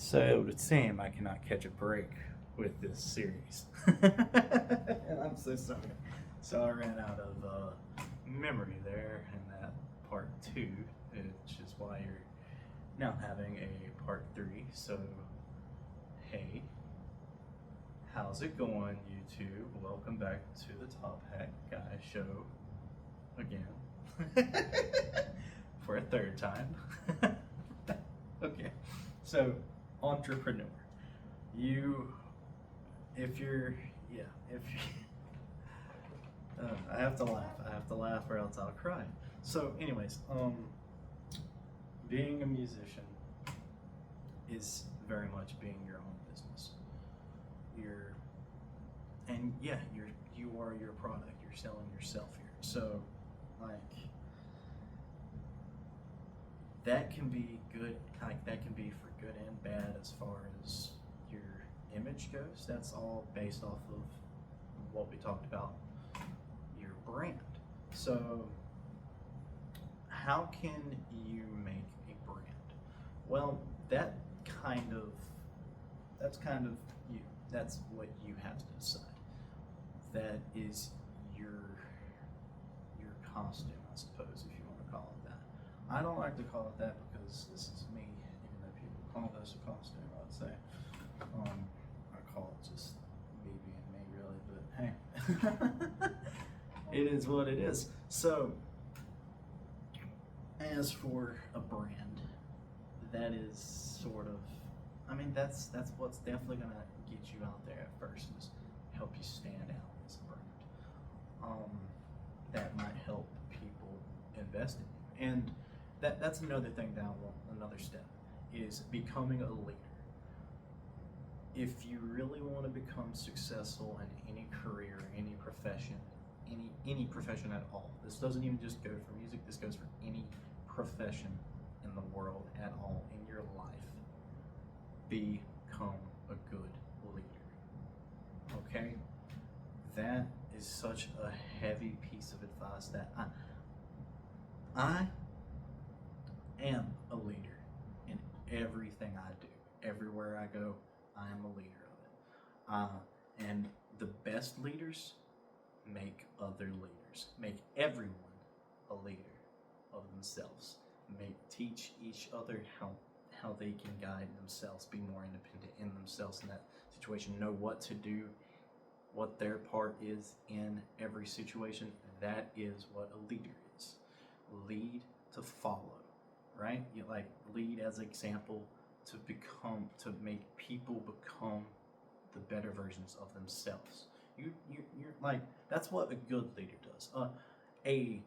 So it would seem I cannot catch a break with this series. And I'm so sorry. So I ran out of memory there in that part two, which is why you're now having a part three. So, hey, how's it going, YouTube? Welcome back to the Top Hat Guy Show again for a third time. Okay, so entrepreneur, you, if you're, yeah, if I have to laugh. I have to laugh or else I'll cry. So, anyways, being a musician is very much being your own business. You're, and yeah, you are your product. You're selling yourself here. So, like, that can be good. Like that can be for good and bad as far as your image goes. That's all based off of what we talked about, your brand. So, how can you make a brand? Well, that's kind of you. That's what you have to decide. That is your costume, I suppose, if you want to call it that. I don't like to call it that because this is me, even though people call this a costume, I would say. I call it just me being me, really, but hey, it is what it is. So, as for a brand, that is sort of, I mean, that's what's definitely gonna get you out there at first, is help you stand out as a brand. That might help people invest in you, and that's another thing down another step is becoming a leader. If you really want to become successful in any career, any profession, any profession at all, this doesn't even just go for music, this goes for any profession in the world at all in your life, become a good leader. Okay? That is such a heavy piece of advice that I am a leader in everything I do. Everywhere I go, I am a leader of it. And the best leaders make other leaders, make everyone a leader of themselves, teach each other how they can guide themselves, be more independent in themselves in that situation, know what to do, what their part is in every situation. That is what a leader is. Lead to follow, right? You like lead as example to make people become the better versions of themselves. You're like, that's what a good leader does. A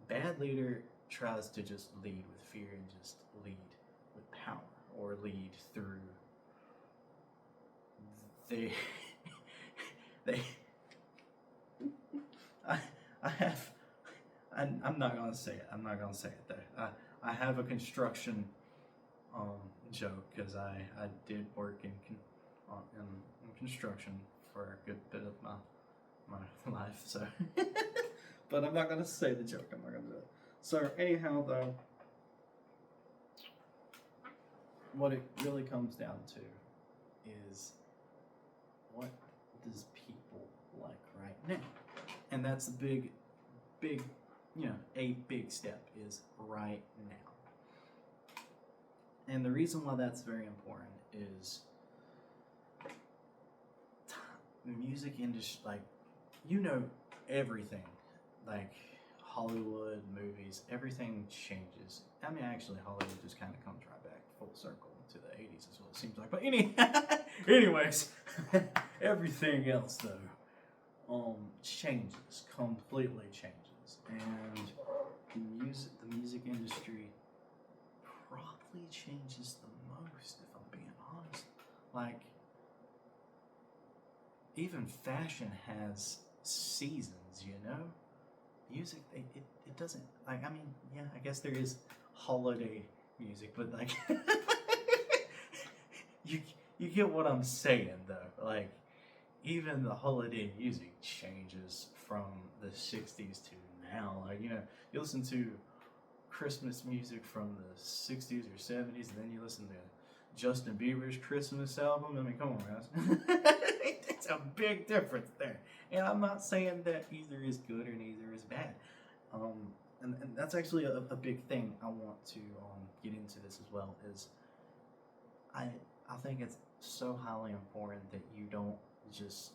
bad leader tries to just lead with fear and just lead with power, or lead through they they I I have I'm not gonna say it. I'm not gonna say it though. I have a construction joke because I did work in construction for a good bit of my life. So, but I'm not gonna say the joke. I'm not gonna do it. So anyhow, though, what it really comes down to is, what does people like right now? And that's a big, a big step is right now. And the reason why that's very important is music industry, like, everything, like Hollywood, movies, everything changes. I mean, actually, Hollywood just kind of comes right back full circle to the 80s is what it seems like. But anyways, everything else though, completely changes, and the music industry probably changes the most, if I'm being honest. Like, even fashion has seasons, music, it doesn't, like, I mean, yeah, I guess there is holiday music, but like you get what I'm saying though. Like, even the holiday music changes from the 60s to now. Like, you listen to Christmas music from the 60s or 70s, and then you listen to Justin Bieber's Christmas album. I mean, come on, guys. It's a big difference there. And I'm not saying that either is good or neither is bad. And that's actually a big thing I want to get into this as well. Is I think it's so highly important that you don't just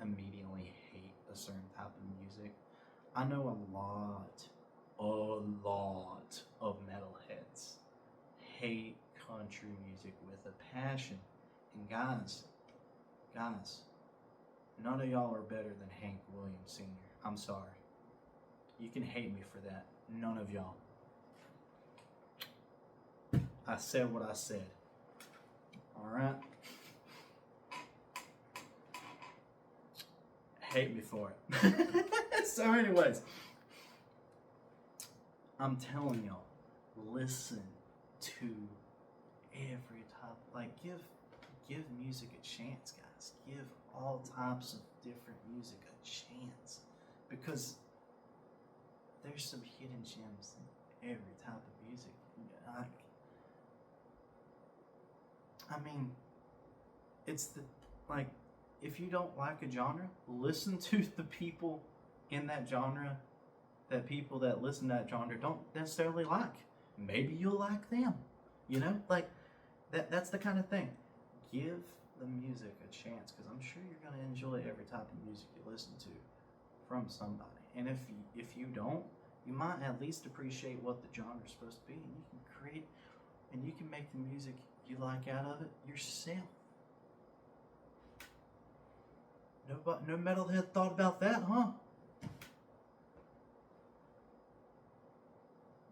immediately hate a certain type of music. I know a lot of metalheads hate country music with a passion. And guys, none of y'all are better than Hank Williams Sr. I'm sorry. You can hate me for that. None of y'all. I said what I said. Alright? Hate me for it. So anyways, I'm telling y'all, listen to every type, like give music a chance, guys. Give all types of different music a chance, because there's some hidden gems in every type of music. I mean, it's the, like, if you don't like a genre, listen to the people in that genre, that people that listen to that genre don't necessarily like. Maybe you'll like them, you know? Like, that's the kind of thing. Give the music a chance, because I'm sure you're going to enjoy every type of music you listen to from somebody. And if you don't, you might at least appreciate what the genre is supposed to be, and you can create, and you can make the music you like out of it yourself. No metalhead thought about that, huh?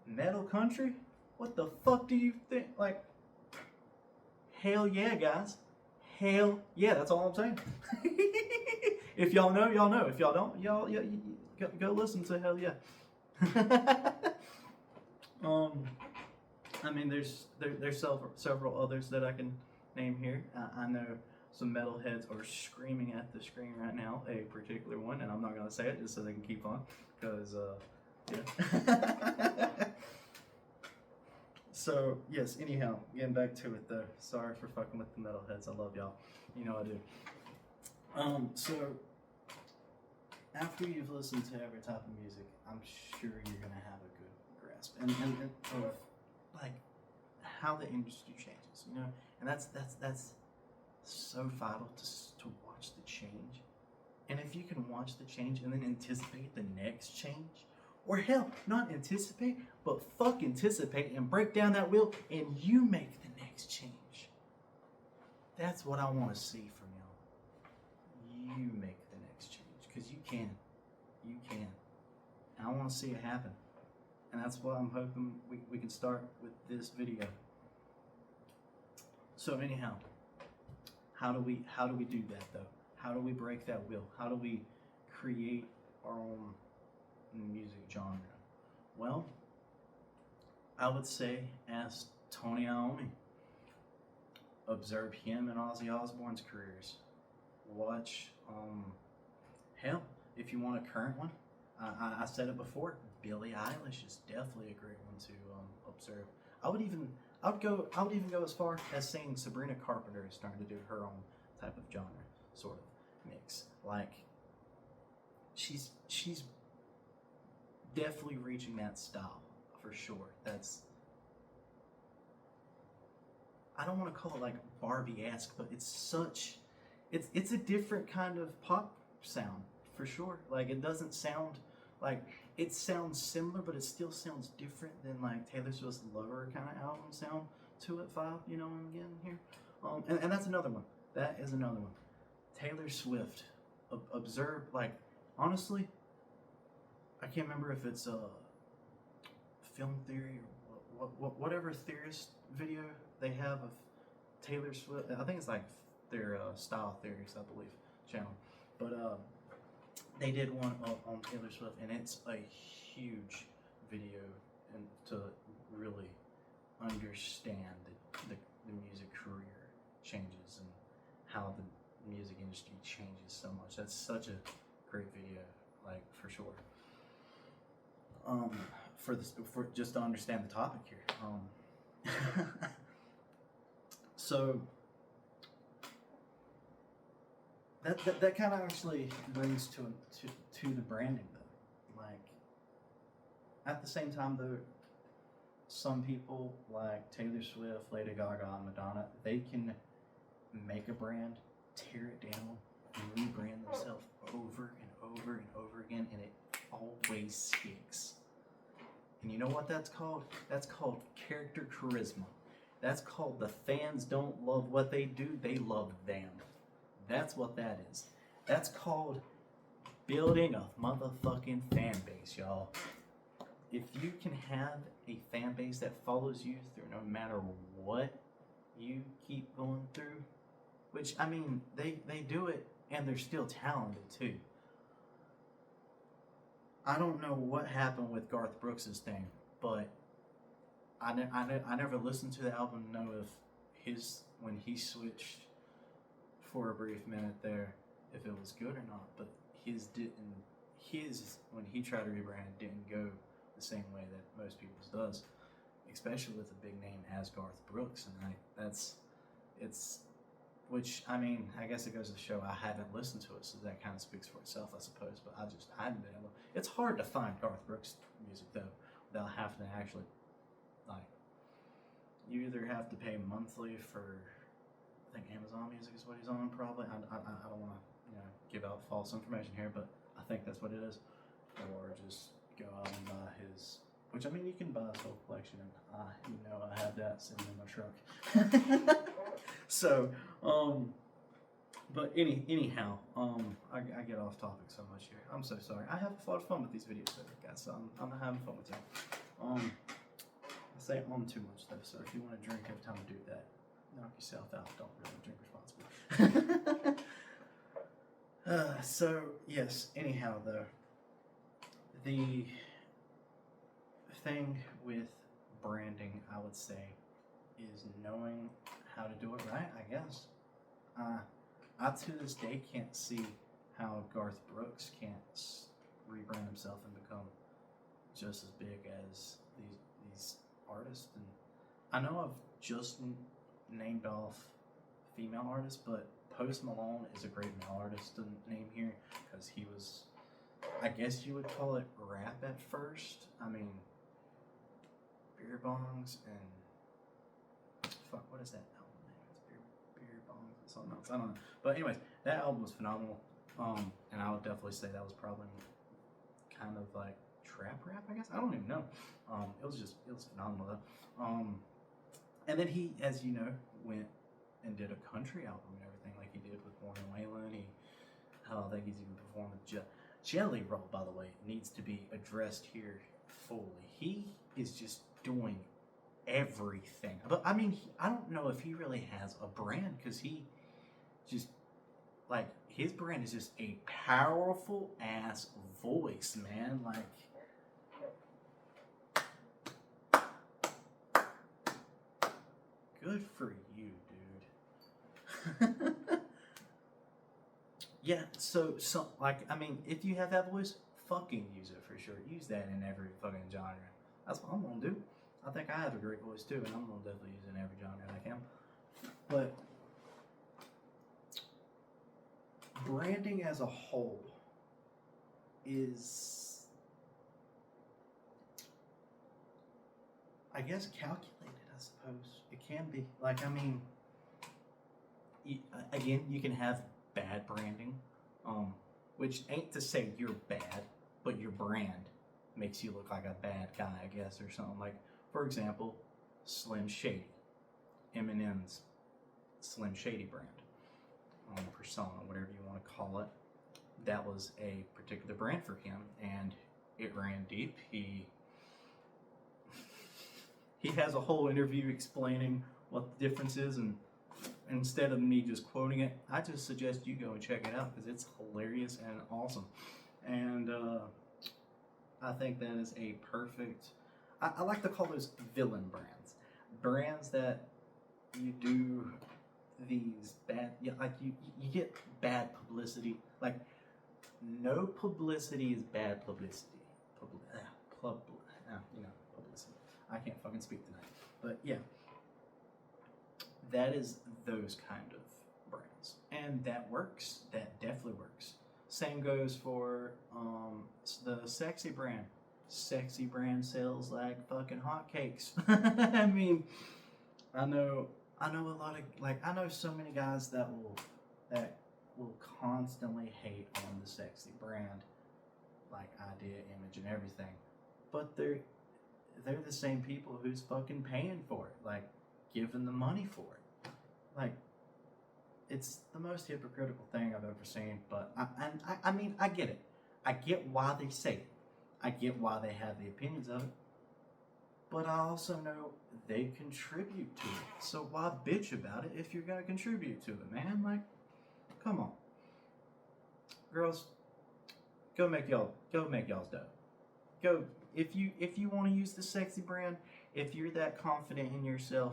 Metal country? What the fuck do you think? Like, hell yeah, guys. Hell yeah, that's all I'm saying. If y'all know, y'all know. If y'all don't, y'all go listen to Hell Yeah. I mean, there's several others that I can name here. I know some metalheads are screaming at the screen right now, a particular one, and I'm not gonna say it just so they can keep on, because yeah. So yes, anyhow, getting back to it though. Sorry for fucking with the metalheads. I love y'all. You know I do. So after you've listened to every type of music, I'm sure you're gonna have a good grasp and of like how the industry changes, you know, and that's so vital to watch the change. And if you can watch the change and then anticipate the next change, or hell, not anticipate, but fuck anticipate and break down that wheel and you make the next change. That's what I want to see from y'all. You make the next change, because you can. You can. And I want to see it happen. And that's what I'm hoping we can start with this video. So anyhow, how do we do that though? How do we break that wheel? How do we create our own music genre? Well, I would say ask Tony Iommi. Observe him and Ozzy Osbourne's careers. Watch, hell, if you want a current one, I said it before, Billie Eilish is definitely a great one to observe. I would even go as far as saying Sabrina Carpenter is starting to do her own type of genre, sort of mix. Like, she's definitely reaching that style for sure. I don't want to call it like Barbie-esque, but it's a different kind of pop sound for sure. Like, it doesn't sound like, it sounds similar, but it still sounds different than like Taylor Swift's Lover kind of album sound to it vibe, you know what I'm getting here? And that's another one. That is another one. Taylor Swift. Observe, like, honestly, I can't remember if it's a Film Theory or whatever theorist video they have of Taylor Swift. I think it's like their Style Theories, I believe, channel. But they did one on Taylor Swift, and it's a huge video and to really understand the music career changes and how the music industry changes so much. That's such a great video, like, for sure. For just to understand the topic here. So that kind of actually brings to the branding though. Like at the same time though, some people like Taylor Swift, Lady Gaga, and Madonna, they can make a brand, tear it down, and rebrand themselves over and over and over again, and it always sticks. And you know what that's called? That's called character charisma. That's called the fans don't love what they do, they love them. That's what that is. That's called building a motherfucking fan base, y'all. If you can have a fan base that follows you through no matter what you keep going through, which, I mean, they do it and they're still talented too. I don't know what happened with Garth Brooks' thing, but I never listened to the album to know if when he switched for a brief minute there, if it was good or not, but his when he tried to rebrand didn't go the same way that most people's does, especially with a big name as Garth Brooks, and which, I mean, I guess it goes to show I haven't listened to it, so that kind of speaks for itself, I suppose, but I hadn't been able, it's hard to find Garth Brooks music though, without having to actually, like, you either have to pay monthly for, I think Amazon Music is what he's on probably, I don't want to, give out false information here, but I think that's what it is, or just go out and buy his, which, I mean, you can buy his whole collection, and I have that sitting in my truck. So, but anyhow, I get off topic so much here. I'm so sorry. I have a lot of fun with these videos, though, guys. So I'm having fun with y'all. I say too much though. So if you want to drink every time I do that, knock yourself out. Don't really drink responsibly. So yes. Anyhow, though, the thing with branding, I would say, is knowing how to do it right, I guess. I to this day can't see how Garth Brooks can't rebrand himself and become just as big as these artists. And I know I've just named off female artists, but Post Malone is a great male artist to name here, because he was, I guess you would call it rap at first. I mean, beer bongs and fuck, what is that album name? It's beer bongs and something else. I don't know. But anyways, that album was phenomenal. And I would definitely say that was probably kind of like trap rap, I guess. I don't even know. It was phenomenal though. And then he, as you know, went and did a country album and everything, like he did with Warren Waylon. I think he's even performed with Jelly Roll, by the way, needs to be addressed here fully. He is just doing everything. But I mean, I don't know if he really has a brand, because he just, like, his brand is just a powerful ass voice, man. Like, good for you, dude. Yeah, so like, I mean, if you have that voice, fucking use it for sure. Use that in every fucking genre. That's what I'm gonna do. I think I have a great voice too, and I'm gonna definitely use it in every genre I can. But branding as a whole is, I guess, calculated, I suppose. It can be. Like, I mean, again, you can have bad branding, which ain't to say you're bad, but your brand makes you look like a bad guy, I guess, or something. Like, for example, Slim Shady, Eminem's Slim Shady brand, persona, whatever you want to call it. That was a particular brand for him, and it ran deep. He has a whole interview explaining what the difference is, and instead of me just quoting it, I just suggest you go and check it out, because it's hilarious and awesome. And I think that is a perfect, I like to call those villain brands. Brands that you do these bad, like you get bad publicity. Like, no publicity is bad publicity. Publicity. I can't fucking speak tonight. But yeah, that is those kind of brands, and that works. That definitely works. Same goes for the Sexy brand. Sexy brand sells like fucking hotcakes. I mean, I know, I know a lot of like I know so many guys that will constantly hate on the Sexy brand, like idea, image, and everything, but they're the same people who's fucking paying for it, like giving the money for it. Like it's the most hypocritical thing I've ever seen. But I mean, I get it. I get why they say it. I get why they have the opinions of it. But I also know they contribute to it. So why bitch about it if you're gonna contribute to it, man? Like, come on, girls, go make y'all's dough. Go if you want to use the Sexy brand. If you're that confident in yourself,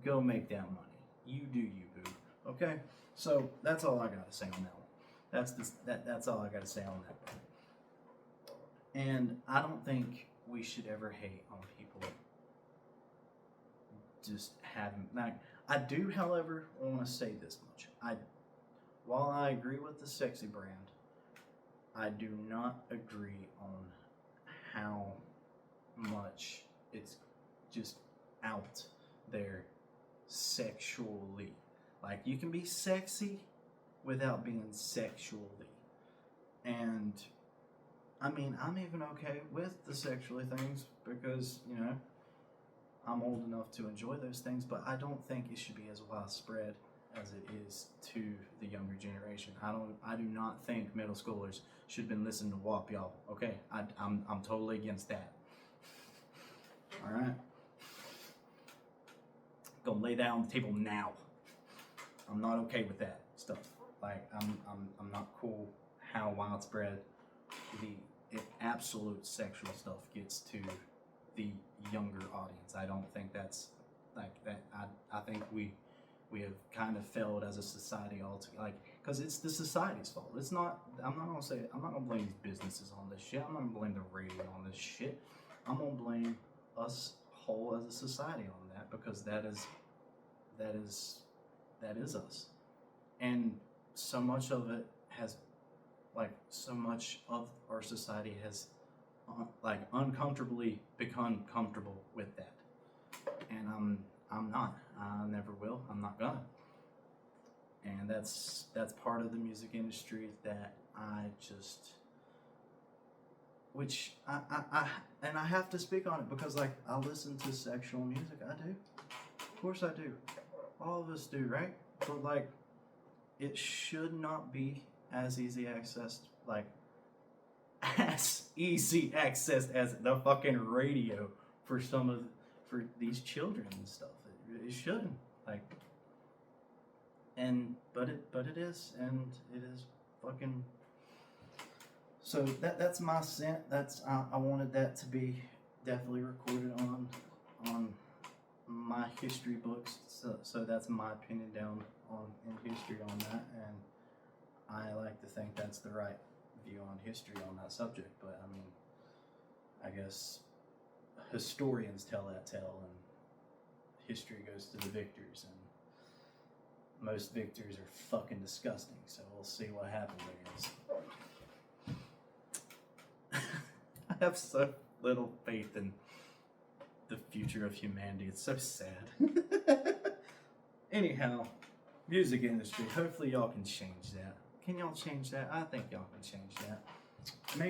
go make that money. You do you, boo. Okay. So that's all I gotta say on that one. That's all I gotta say on that. And I don't think we should ever hate on people just having like I do, however, want to say this much. While I agree with the Sexy brand, I do not agree on how much it's just out there sexually. Like you can be sexy without being sexually. And I mean, I'm even okay with the sexually things because, you know, I'm old enough to enjoy those things, but I don't think it should be as widespread as it is to the younger generation. I do not think middle schoolers should have been listening to WAP, y'all. Okay, I'm totally against that. All right, gonna lay that on the table now. I'm not okay with that stuff. Like I'm not cool how widespread the absolute sexual stuff gets to the younger audience. I don't think that's like that. I think we have kind of failed as a society altogether. Like, because it's the society's fault. It's not. I'm not gonna blame these businesses on this shit. I'm not gonna blame the radio on this shit. I'm gonna blame us whole as a society on that because that is us. And so much of it has, like, so much of our society has like uncomfortably become comfortable with that, and I'm not. I never will. I'm not gonna. And that's part of the music industry that I just, which and I have to speak on it because like I listen to sexual music. I do, of course I do. All of us do, right? But like, it should not be as easy accessed, like as easy access as the fucking radio for for these children and stuff. It shouldn't, like, and but it is, and it is fucking. So that's my scent. That's I wanted that to be definitely recorded on my history books. So that's my opinion down on in history on that, and I like to think that's the right view on history on that subject. But I mean, I guess historians tell that tale, and history goes to the victors, and most victors are fucking disgusting. So we'll see what happens, I guess. I have so little faith in the future of humanity. It's so sad. Anyhow, music industry. Hopefully y'all can change that. Can y'all change that? I think y'all can change that. Make